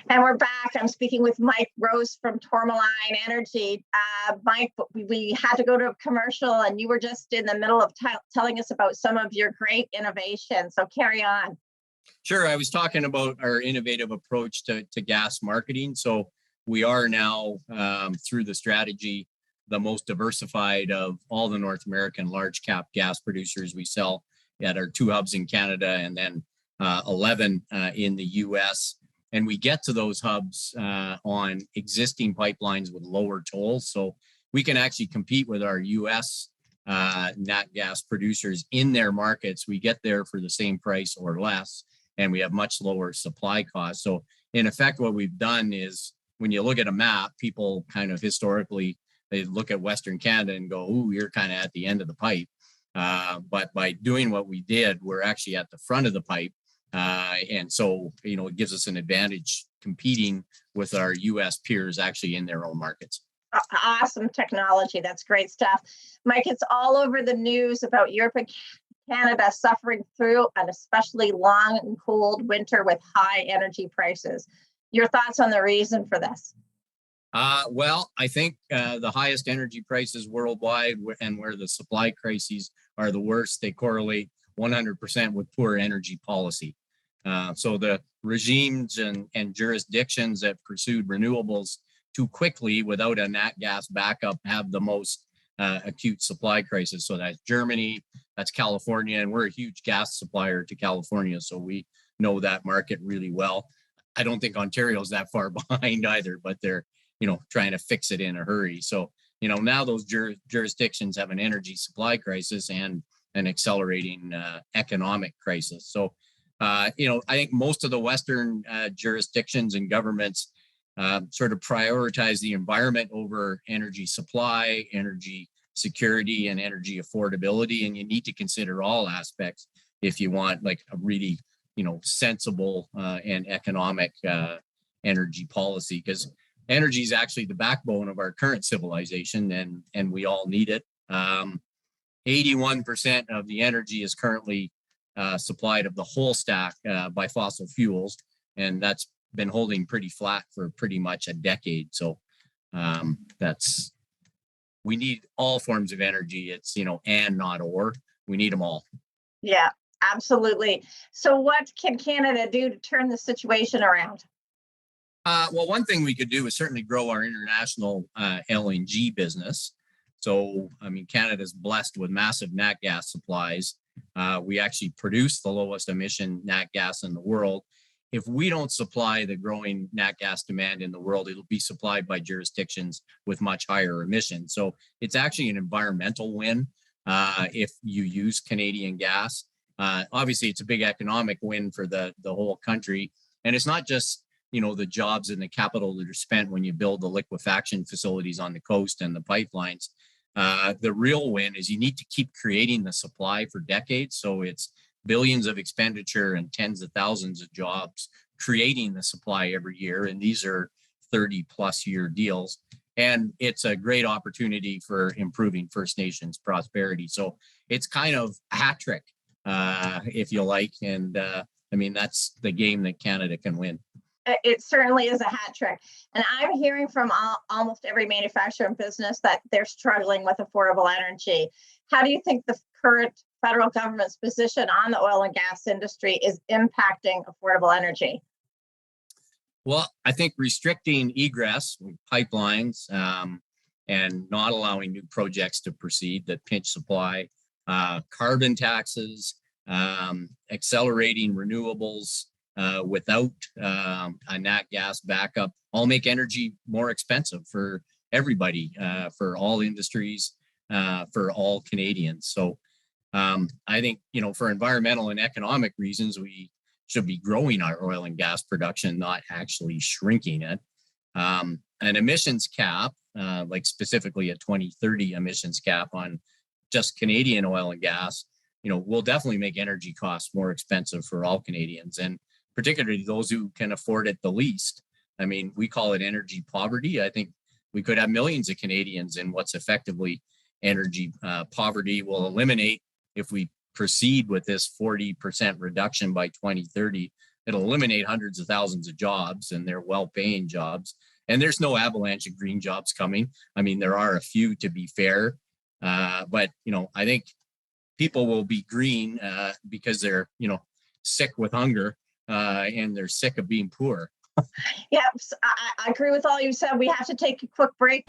And we're back. I'm speaking with Mike Rose from Tourmaline Energy. Mike, we had to go to a commercial, and you were just in the middle of telling us about some of your great innovations. So carry on. Sure. I was talking about our innovative approach to gas marketing. So we are now, through the strategy, the most diversified of all the North American large cap gas producers. We sell at our 2 hubs in Canada and then 11 in the US. And we get to those hubs on existing pipelines with lower tolls. So we can actually compete with our US nat gas producers in their markets. We get there for the same price or less, and we have much lower supply costs. So in effect, what we've done is, when you look at a map, people kind of historically, they look at Western Canada and go, ooh, you're kind of at the end of the pipe. But by doing what we did, we're actually at the front of the pipe. And so, it gives us an advantage competing with our US peers actually in their own markets. Awesome technology. That's great stuff. Mike, it's all over the news about Europe and Canada suffering through an especially long and cold winter with high energy prices. Your thoughts on the reason for this? Well, I think the highest energy prices worldwide and where the supply crises are the worst, they correlate 100% with poor energy policy. So the regimes and jurisdictions that pursued renewables too quickly without a nat gas backup have the most acute supply crisis. So that's Germany, that's California, and we're a huge gas supplier to California, so we know that market really well. I don't think Ontario's that far behind either, but they're trying to fix it in a hurry. So now those jurisdictions have an energy supply crisis and an accelerating economic crisis. So I think most of the Western jurisdictions and governments sort of prioritize the environment over energy supply, energy security, and energy affordability. And you need to consider all aspects if you want like a really, sensible and economic energy policy, because energy is actually the backbone of our current civilization, and we all need it. 81% of the energy is currently supplied of the whole stack by fossil fuels, and that's been holding pretty flat for pretty much a decade. So we need all forms of energy. It's and not or. We need them all. Yeah, absolutely. So what can Canada do to turn the situation around? Well, one thing we could do is certainly grow our international LNG business. So, Canada's blessed with massive nat gas supplies. We actually produce the lowest emission nat gas in the world. If we don't supply the growing nat gas demand in the world, it'll be supplied by jurisdictions with much higher emissions. So it's actually an environmental win if you use Canadian gas. Obviously, it's a big economic win for the whole country. And it's not just the jobs and the capital that are spent when you build the liquefaction facilities on the coast and the pipelines. The real win is you need to keep creating the supply for decades. So it's billions of expenditure and tens of thousands of jobs creating the supply every year. And these are 30 plus year deals. And it's a great opportunity for improving First Nations prosperity. So it's kind of a hat trick, if you like. And that's the game that Canada can win. It certainly is a hat trick. And I'm hearing from almost every manufacturer and business that they're struggling with affordable energy. How do you think the current federal government's position on the oil and gas industry is impacting affordable energy? Well, I think restricting egress pipelines and not allowing new projects to proceed that pinch supply, carbon taxes, accelerating renewables, without a nat gas backup, all make energy more expensive for everybody, for all industries, for all Canadians. So I think, for environmental and economic reasons, we should be growing our oil and gas production, not actually shrinking it. An emissions cap, like specifically a 2030 emissions cap on just Canadian oil and gas, will definitely make energy costs more expensive for all Canadians, and particularly those who can afford it the least. We call it energy poverty. I think we could have millions of Canadians in what's effectively energy poverty. Will eliminate if we proceed with this 40% reduction by 2030 it'll eliminate hundreds of thousands of jobs, and they're well-paying jobs. And there's no avalanche of green jobs coming. I mean, there are a few, to be fair, but I think people will be green because they're sick with hunger and they're sick of being poor. Yes, I agree with all you said. We have to take a quick break.